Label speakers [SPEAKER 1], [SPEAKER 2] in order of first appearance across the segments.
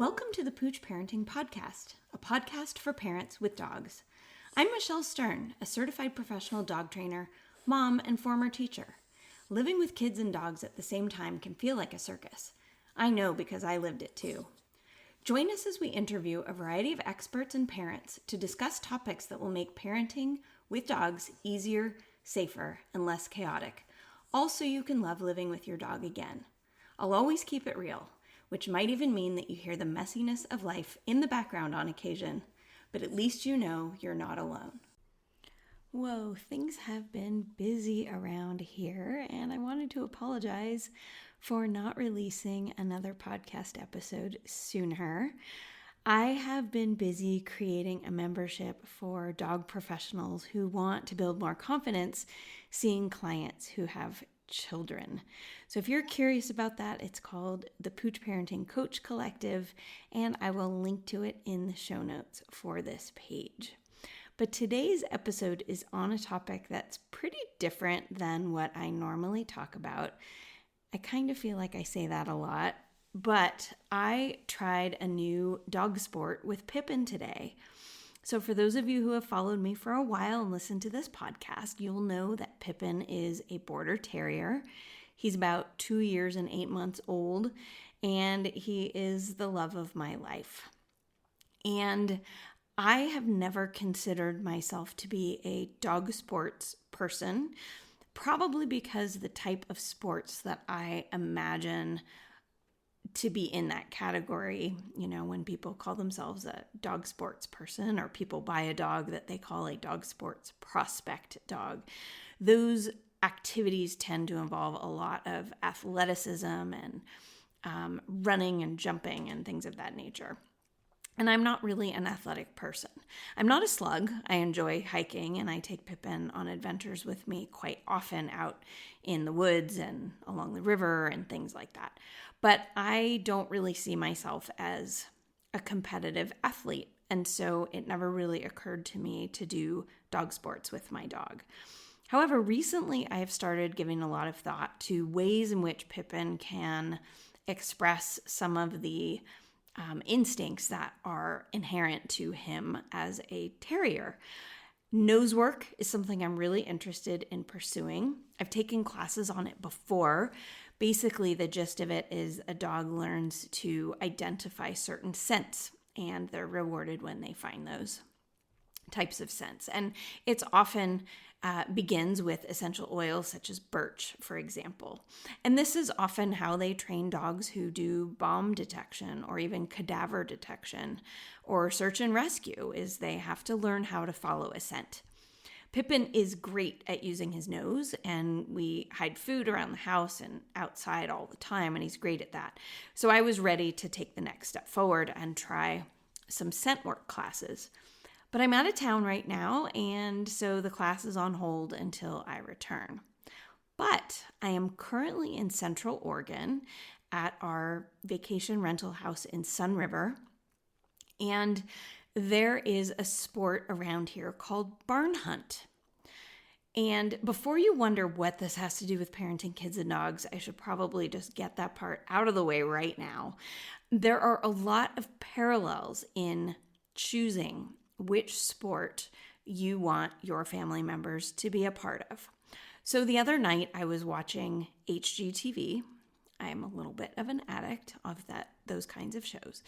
[SPEAKER 1] Welcome to the Pooch Parenting Podcast, a podcast for parents with dogs. I'm Michelle Stern, a certified professional dog trainer, mom, and former teacher. Living with kids and dogs at the same time can feel like a circus. I know because I lived it too. Join us as we interview a variety of experts and parents to discuss topics that will make parenting with dogs easier, safer, and less chaotic. Also, you can love living with your dog again. I'll always keep it real, which might even mean that you hear the messiness of life in the background on occasion, but at least you know you're not alone. Whoa, things have been busy around here, and I wanted to apologize for not releasing another podcast episode sooner. I have been busy creating a membership for dog professionals who want to build more confidence seeing clients who have children. So if you're curious about that, it's called the Pooch Parenting Coach Collective, and I will link to it in the show notes for this page. But today's episode is on a topic that's pretty different than what I normally talk about. I kind of feel like I say that a lot, but I tried a new dog sport with Pippin today. So for those of you who have followed me for a while and listened to this podcast, you'll know that Pippin is a border terrier. He's about 2 years and 8 months old, and he is the love of my life. And I have never considered myself to be a dog sports person, probably because the type of sports that I imagine to be in that category, when people call themselves a dog sports person or people buy a dog that they call a dog sports prospect dog, those activities tend to involve a lot of athleticism and running and jumping and things of that nature. And I'm not really an athletic person. I'm not a slug. I enjoy hiking, and I take Pippin on adventures with me quite often out in the woods and along the river and things like that. But I don't really see myself as a competitive athlete, and so it never really occurred to me to do dog sports with my dog. However, recently I have started giving a lot of thought to ways in which Pippin can express some of the instincts that are inherent to him as a terrier. Nose work is something I'm really interested in pursuing. I've taken classes on it before. Basically, the gist of it is a dog learns to identify certain scents, and they're rewarded when they find those types of scents. And it's often begins with essential oils such as birch, for example. And this is often how they train dogs who do bomb detection or even cadaver detection or search and rescue, is they have to learn how to follow a scent. Pippin is great at using his nose, and we hide food around the house and outside all the time, and he's great at that. So I was ready to take the next step forward and try some scent work classes. But I'm out of town right now, and so the class is on hold until I return. But I am currently in Central Oregon at our vacation rental house in Sun River, and there is a sport around here called barn hunt. And before you wonder what this has to do with parenting kids and dogs, I should probably just get that part out of the way right now. There are a lot of parallels in choosing which sport you want your family members to be a part of. So the other night I was watching HGTV. I'm a little bit of an addict of those kinds of shows.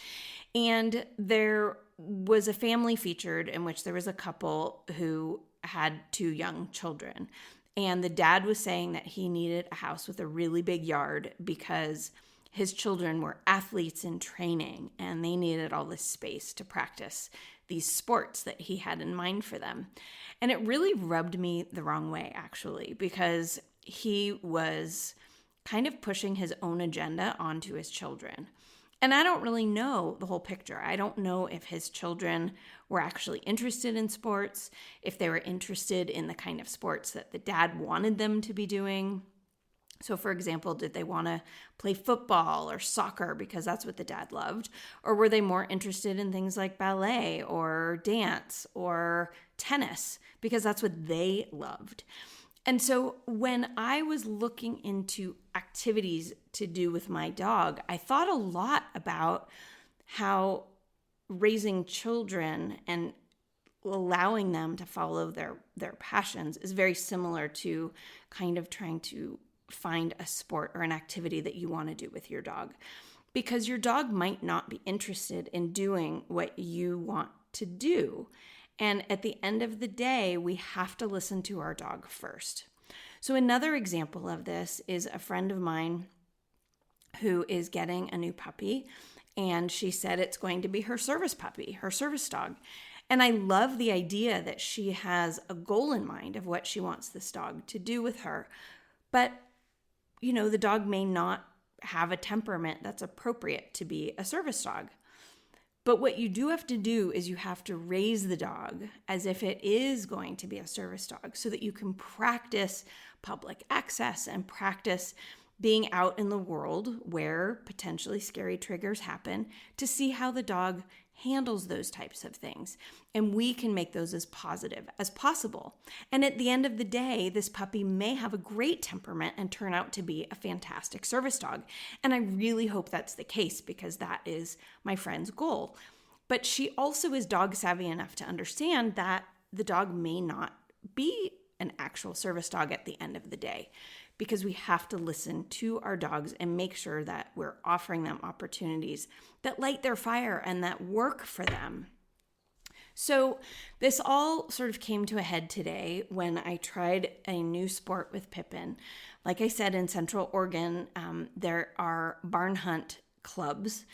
[SPEAKER 1] And there was a family featured in which there was a couple who had 2 young children. And the dad was saying that he needed a house with a really big yard because his children were athletes in training and they needed all this space to practice these sports that he had in mind for them. And it really rubbed me the wrong way, actually, because he was kind of pushing his own agenda onto his children. And I don't really know the whole picture. I don't know if his children were actually interested in sports, if they were interested in the kind of sports that the dad wanted them to be doing. So for example, did they want to play football or soccer because that's what the dad loved? Or were they more interested in things like ballet or dance or tennis because that's what they loved? And so when I was looking into activities to do with my dog, I thought a lot about how raising children and allowing them to follow their passions is very similar to kind of trying to find a sport or an activity that you want to do with your dog. Because your dog might not be interested in doing what you want to do. And at the end of the day, we have to listen to our dog first. So another example of this is a friend of mine who is getting a new puppy, and she said it's going to be her service puppy, her service dog. And I love the idea that she has a goal in mind of what she wants this dog to do with her. But, the dog may not have a temperament that's appropriate to be a service dog. But what you do have to do is you have to raise the dog as if it is going to be a service dog so that you can practice public access and practice being out in the world where potentially scary triggers happen to see how the dog handles those types of things. And we can make those as positive as possible. And at the end of the day, this puppy may have a great temperament and turn out to be a fantastic service dog. And I really hope that's the case because that is my friend's goal. But she also is dog savvy enough to understand that the dog may not be an actual service dog at the end of the day, because we have to listen to our dogs and make sure that we're offering them opportunities that light their fire and that work for them. So this all sort of came to a head today when I tried a new sport with Pippin. Like I said, in Central Oregon, there are barn hunt clubs,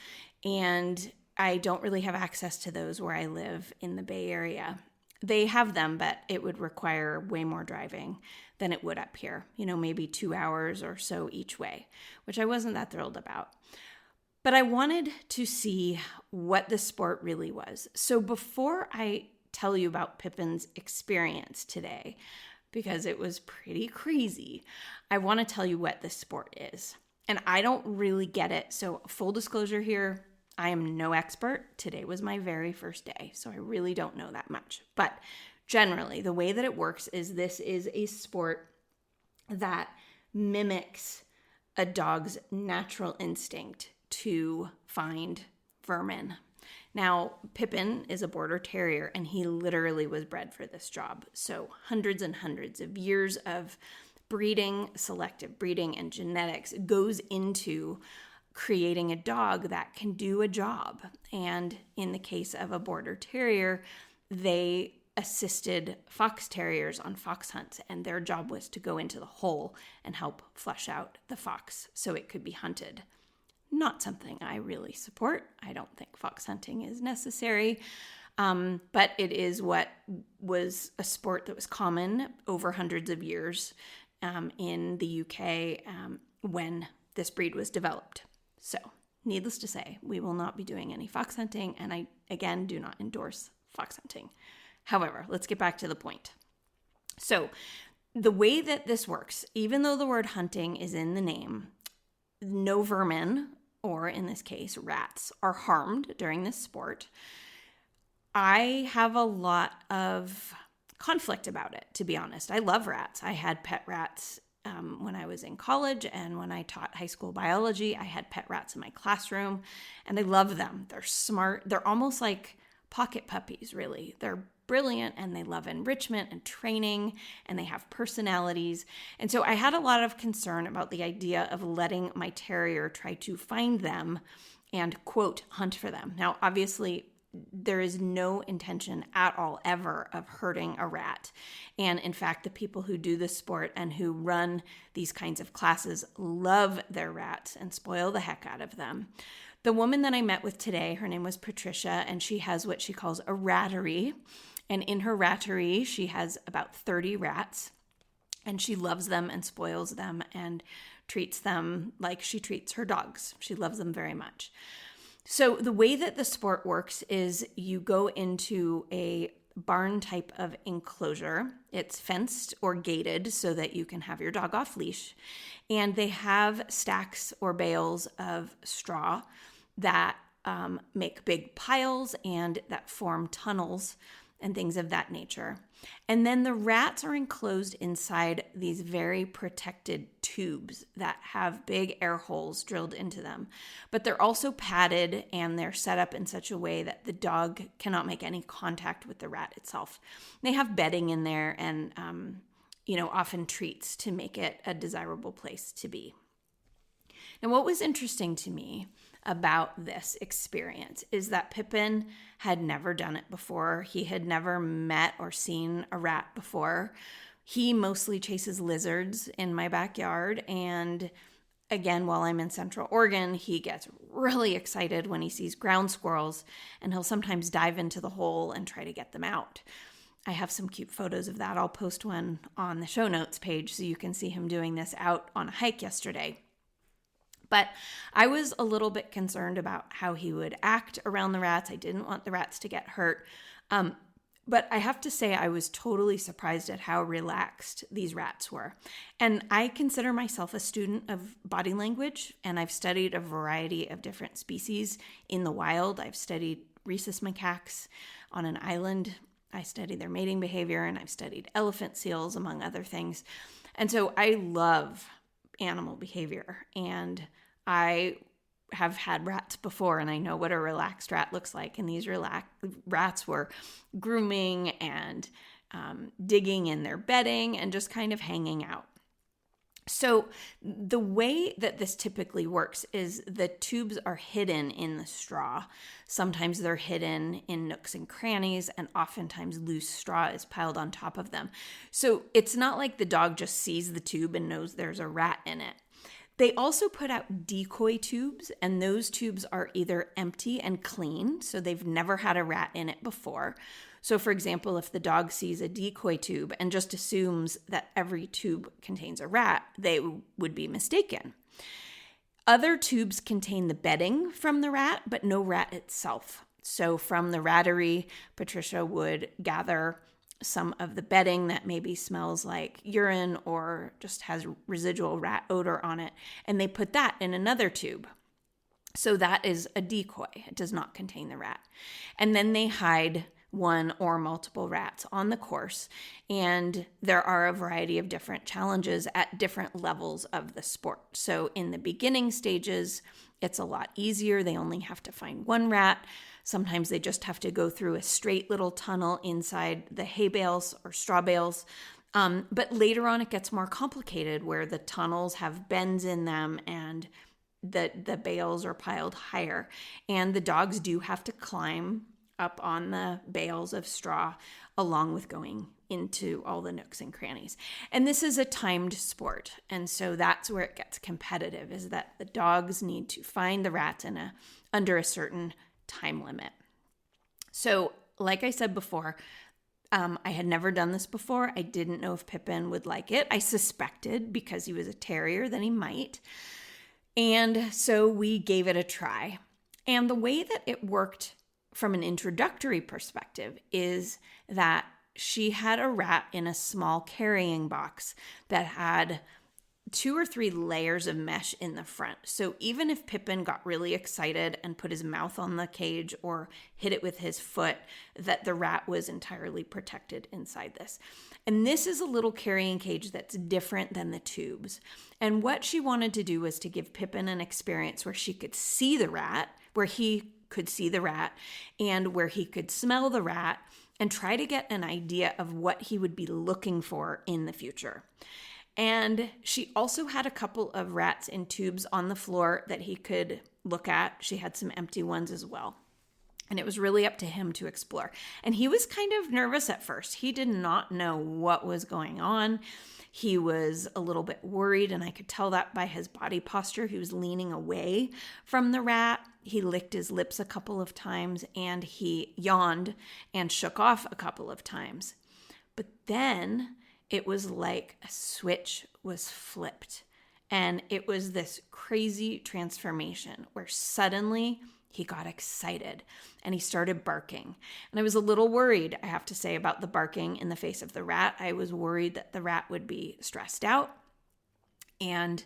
[SPEAKER 1] and I don't really have access to those where I live in the Bay Area. They have them, but it would require way more driving than it would up here, maybe 2 hours or so each way, which I wasn't that thrilled about. But I wanted to see what the sport really was. So before I tell you about Pippin's experience today, because it was pretty crazy, I want to tell you what this sport is. And I don't really get it. So full disclosure here, I am no expert. Today was my very first day, so I really don't know that much. But generally, the way that it works is this is a sport that mimics a dog's natural instinct to find vermin. Now, Pippin is a border terrier, and he literally was bred for this job. So hundreds and hundreds of years of breeding, selective breeding, and genetics goes into creating a dog that can do a job. And in the case of a border terrier, they assisted fox terriers on fox hunts, and their job was to go into the hole and help flush out the fox so it could be hunted. Not something I really support. I don't think fox hunting is necessary, but it is what was a sport that was common over hundreds of years in the UK when this breed was developed. So, needless to say, we will not be doing any fox hunting, and I, again, do not endorse fox hunting. However, let's get back to the point. So, the way that this works, even though the word hunting is in the name, no vermin, or in this case, rats, are harmed during this sport. I have a lot of conflict about it, to be honest. I love rats. I had pet rats when I was in college, and when I taught high school biology, I had pet rats in my classroom, and I love them. They're smart. They're almost like pocket puppies, really. They're brilliant, and they love enrichment and training, and they have personalities. And so I had a lot of concern about the idea of letting my terrier try to find them and, quote, hunt for them. Now, obviously, there is no intention at all ever of hurting a rat. And in fact, the people who do this sport and who run these kinds of classes love their rats and spoil the heck out of them. The woman that I met with today, her name was Patricia, and she has what she calls a rattery. And in her rattery, she has about 30 rats, and she loves them and spoils them and treats them like she treats her dogs. She loves them very much. So the way that the sport works is you go into a barn type of enclosure. It's fenced or gated so that you can have your dog off leash. And they have stacks or bales of straw that make big piles and that form tunnels and things of that nature. And then the rats are enclosed inside these very protected tubes that have big air holes drilled into them. But they're also padded, and they're set up in such a way that the dog cannot make any contact with the rat itself. They have bedding in there and, often treats to make it a desirable place to be. Now, what was interesting to me about this experience is that Pippin had never done it before. He had never met or seen a rat before. He mostly chases lizards in my backyard. And again, while I'm in Central Oregon, he gets really excited when he sees ground squirrels, and he'll sometimes dive into the hole and try to get them out. I have some cute photos of that. I'll post one on the show notes page so you can see him doing this out on a hike yesterday. But I was a little bit concerned about how he would act around the rats. I didn't want the rats to get hurt. But I have to say I was totally surprised at how relaxed these rats were. And I consider myself a student of body language, and I've studied a variety of different species in the wild. I've studied rhesus macaques on an island. I studied their mating behavior, and I've studied elephant seals, among other things. And so I love animal behavior, and I have had rats before, and I know what a relaxed rat looks like. And these rats were grooming and digging in their bedding and just kind of hanging out. So the way that this typically works is the tubes are hidden in the straw. Sometimes they're hidden in nooks and crannies, and oftentimes loose straw is piled on top of them. So it's not like the dog just sees the tube and knows there's a rat in it. They also put out decoy tubes, and those tubes are either empty and clean, so they've never had a rat in it before. So for example, if the dog sees a decoy tube and just assumes that every tube contains a rat, they would be mistaken. Other tubes contain the bedding from the rat, but no rat itself. So from the rattery, Patricia would gather some of the bedding that maybe smells like urine or just has residual rat odor on it, and they put that in another tube. So that is a decoy. It does not contain the rat. And then they hide one or multiple rats on the course, and there are a variety of different challenges at different levels of the sport. So in the beginning stages, it's a lot easier. They only have to find one rat. Sometimes they just have to go through a straight little tunnel inside the hay bales or straw bales. But later on, it gets more complicated where the tunnels have bends in them and the bales are piled higher. And the dogs do have to climb up on the bales of straw along with going into all the nooks and crannies. And this is a timed sport. And so that's where it gets competitive, is that the dogs need to find the rats under a certain time limit. So like I said before, I had never done this before. I didn't know if Pippin would like it. I suspected because he was a terrier that he might. And so we gave it a try. And the way that it worked from an introductory perspective is that she had a rat in a small carrying box that had 2 or 3 layers of mesh in the front. So even if Pippin got really excited and put his mouth on the cage or hit it with his foot, that the rat was entirely protected inside this. And this is a little carrying cage that's different than the tubes. And what she wanted to do was to give Pippin an experience where she could see the rat, where he could see the rat, and where he could smell the rat and try to get an idea of what he would be looking for in the future. And she also had a couple of rats in tubes on the floor that he could look at. She had some empty ones as well. And it was really up to him to explore. And he was kind of nervous at first. He did not know what was going on. He was a little bit worried, and I could tell that by his body posture. He was leaning away from the rat. He licked his lips a couple of times, and he yawned and shook off a couple of times. But then it was like a switch was flipped, and it was this crazy transformation where suddenly he got excited and he started barking. And I was a little worried, I have to say, about the barking in the face of the rat. I was worried that the rat would be stressed out. And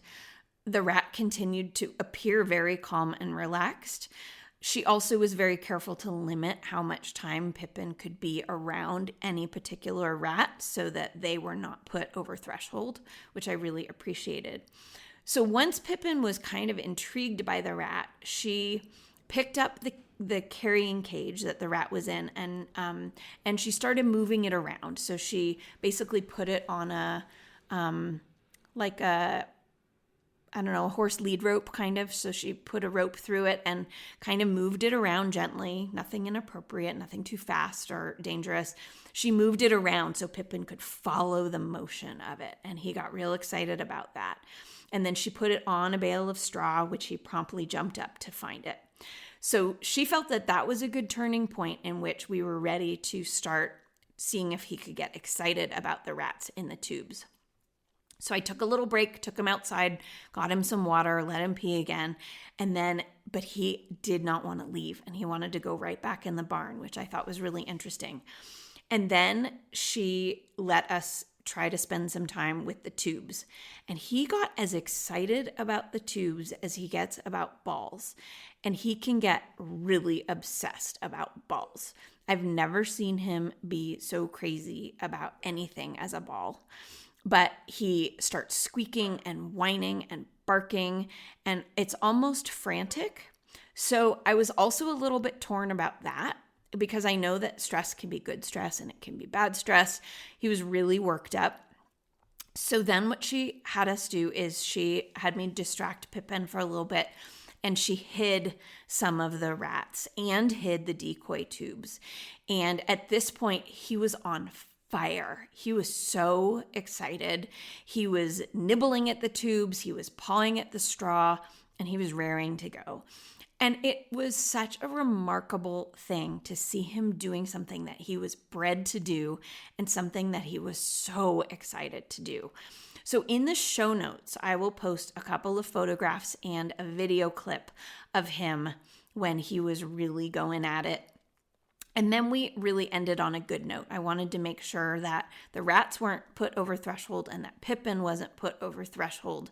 [SPEAKER 1] the rat continued to appear very calm and relaxed. She also was very careful to limit how much time Pippin could be around any particular rat so that they were not put over threshold, which I really appreciated. So once Pippin was kind of intrigued by the rat, she picked up the carrying cage that the rat was in, and she started moving it around. So she basically put it on a a horse lead rope kind of. So she put a rope through it and kind of moved it around gently, nothing inappropriate, nothing too fast or dangerous. She moved it around so Pippin could follow the motion of it, and he got real excited about that. And then she put it on a bale of straw, which he promptly jumped up to find it. So she felt that that was a good turning point in which we were ready to start seeing if he could get excited about the rats in the tubes. So I took a little break, took him outside, got him some water, let him pee again, but he did not want to leave, and he wanted to go right back in the barn, which I thought was really interesting. And then she let us try to spend some time with the tubes, and he got as excited about the tubes as he gets about balls, and he can get really obsessed about balls. I've never seen him be so crazy about anything as a ball. But he starts squeaking and whining and barking, and it's almost frantic. So I was also a little bit torn about that because I know that stress can be good stress and it can be bad stress. He was really worked up. So then what she had us do is she had me distract Pippin for a little bit, and she hid some of the rats and hid the decoy tubes. And at this point, he was on fire. He was so excited. He was nibbling at the tubes, he was pawing at the straw, and he was raring to go. And it was such a remarkable thing to see him doing something that he was bred to do and something that he was so excited to do. So in the show notes, I will post a couple of photographs and a video clip of him when he was really going at it. And then we really ended on a good note. I wanted to make sure that the rats weren't put over threshold and that Pippin wasn't put over threshold.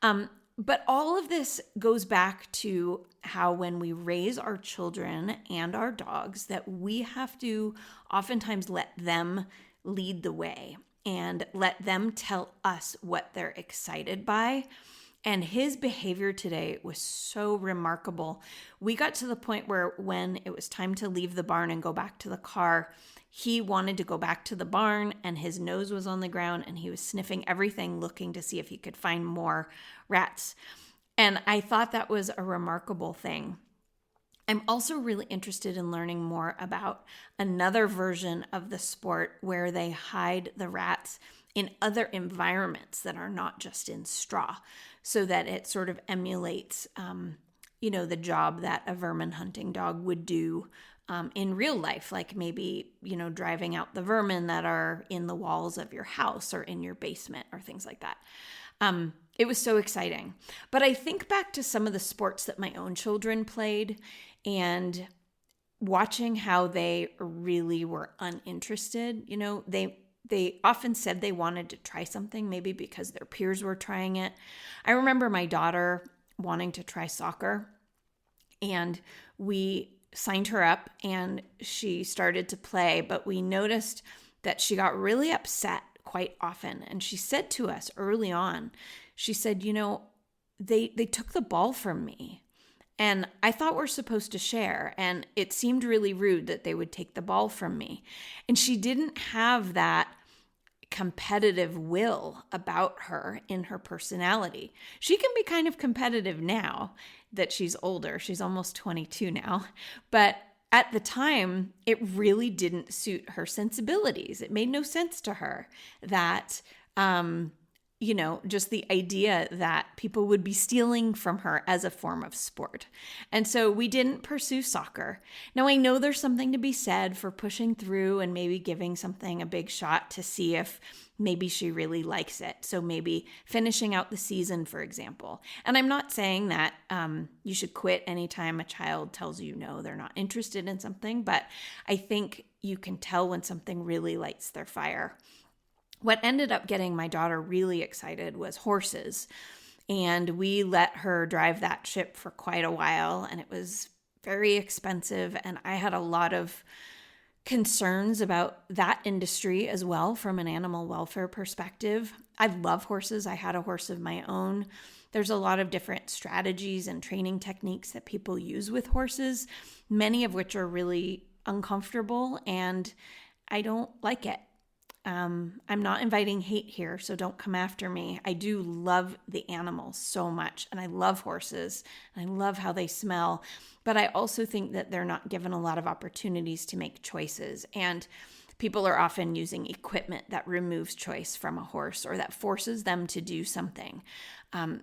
[SPEAKER 1] But all of this goes back to how when we raise our children and our dogs, that we have to oftentimes let them lead the way and let them tell us what they're excited by. And his behavior today was so remarkable. We got to the point where when it was time to leave the barn and go back to the car, he wanted to go back to the barn, and his nose was on the ground and he was sniffing everything, looking to see if he could find more rats. And I thought that was a remarkable thing. I'm also really interested in learning more about another version of the sport where they hide the rats in other environments that are not just in straw, so that it sort of emulates, the job that a vermin hunting dog would do in real life, like maybe, driving out the vermin that are in the walls of your house or in your basement or things like that. It was so exciting. But I think back to some of the sports that my own children played and watching how they really were uninterested. They often said they wanted to try something, maybe because their peers were trying it. I remember my daughter wanting to try soccer, and we signed her up and she started to play, but we noticed that she got really upset quite often. And she said to us early on, she said, they took the ball from me. And I thought we're supposed to share, and it seemed really rude that they would take the ball from me. And she didn't have that competitive will about her in her personality. She can be kind of competitive now that she's older. She's almost 22 now. But at the time, it really didn't suit her sensibilities. It made no sense to her that just the idea that people would be stealing from her as a form of sport. And so we didn't pursue soccer. Now, I know there's something to be said for pushing through and maybe giving something a big shot to see if maybe she really likes it. So maybe finishing out the season, for example. And I'm not saying that you should quit anytime a child tells you no, they're not interested in something, but I think you can tell when something really lights their fire. What ended up getting my daughter really excited was horses. And we let her drive that ship for quite a while, and it was very expensive, and I had a lot of concerns about that industry as well from an animal welfare perspective. I love horses. I had a horse of my own. There's a lot of different strategies and training techniques that people use with horses, many of which are really uncomfortable, and I don't like it. I'm not inviting hate here, so don't come after me. I do love the animals so much, and I love horses, and I love how they smell, but I also think that they're not given a lot of opportunities to make choices, and people are often using equipment that removes choice from a horse or that forces them to do something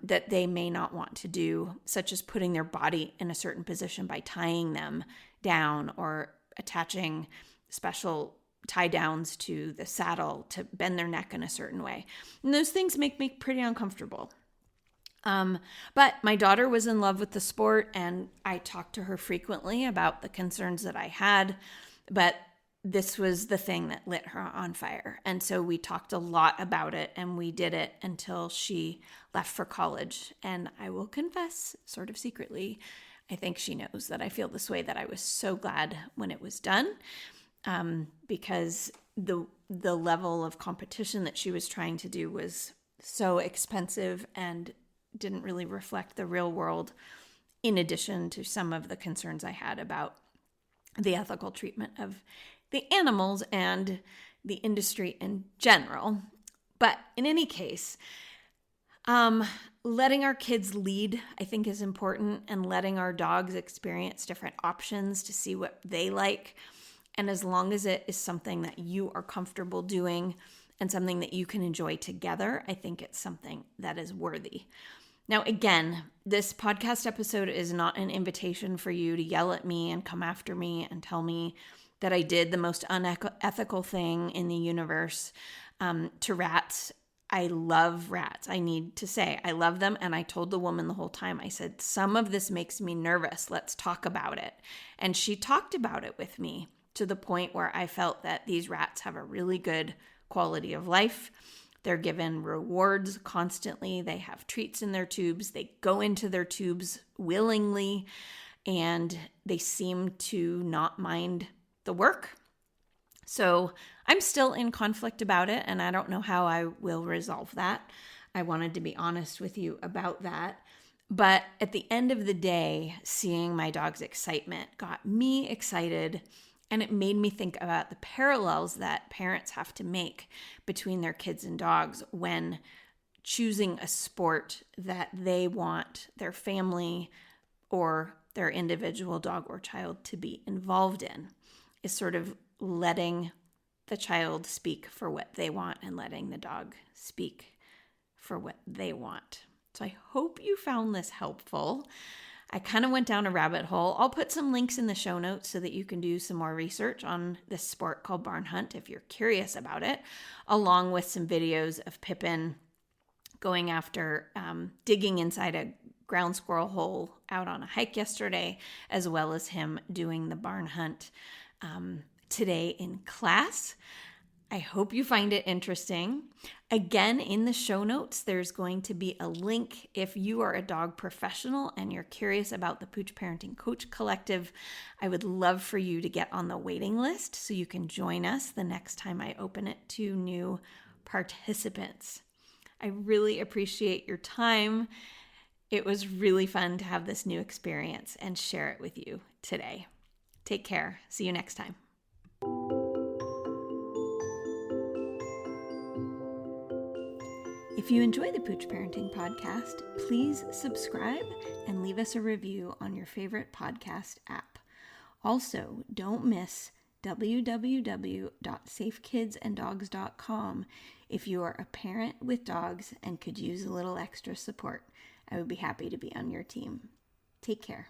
[SPEAKER 1] that they may not want to do, such as putting their body in a certain position by tying them down or attaching special tie downs to the saddle to bend their neck in a certain way. And those things make me pretty uncomfortable. But my daughter was in love with the sport, and I talked to her frequently about the concerns that I had, but this was the thing that lit her on fire. And so we talked a lot about it, and we did it until she left for college. And I will confess, sort of secretly, I think she knows that I feel this way, that I was so glad when it was done. Because the level of competition that she was trying to do was so expensive and didn't really reflect the real world, in addition to some of the concerns I had about the ethical treatment of the animals and the industry in general. But in any case, letting our kids lead, I think, is important, and letting our dogs experience different options to see what they like. And as long as it is something that you are comfortable doing and something that you can enjoy together, I think it's something that is worthy. Now, again, this podcast episode is not an invitation for you to yell at me and come after me and tell me that I did the most unethical thing in the universe to rats. I love rats. I need to say I love them. And I told the woman the whole time, I said, some of this makes me nervous. Let's talk about it. And she talked about it with me, to the point where I felt that these rats have a really good quality of life. They're given rewards constantly. They have treats in their tubes. They go into their tubes willingly, and they seem to not mind the work. So I'm still in conflict about it, and I don't know how I will resolve that. I wanted to be honest with you about that. But at the end of the day, seeing my dog's excitement got me excited. And it made me think about the parallels that parents have to make between their kids and dogs when choosing a sport that they want their family or their individual dog or child to be involved in, is sort of letting the child speak for what they want and letting the dog speak for what they want. So I hope you found this helpful. I kind of went down a rabbit hole. I'll put some links in the show notes so that you can do some more research on this sport called barn hunt if you're curious about it, along with some videos of Pippin going after digging inside a ground squirrel hole out on a hike yesterday, as well as him doing the barn hunt today in class. I hope you find it interesting. Again, in the show notes, there's going to be a link if you are a dog professional and you're curious about the Pooch Parenting Coach Collective. I would love for you to get on the waiting list so you can join us the next time I open it to new participants. I really appreciate your time. It was really fun to have this new experience and share it with you today. Take care. See you next time. If you enjoy the Pooch Parenting Podcast, please subscribe and leave us a review on your favorite podcast app. Also, don't miss www.safekidsanddogs.com if you are a parent with dogs and could use a little extra support. I would be happy to be on your team. Take care.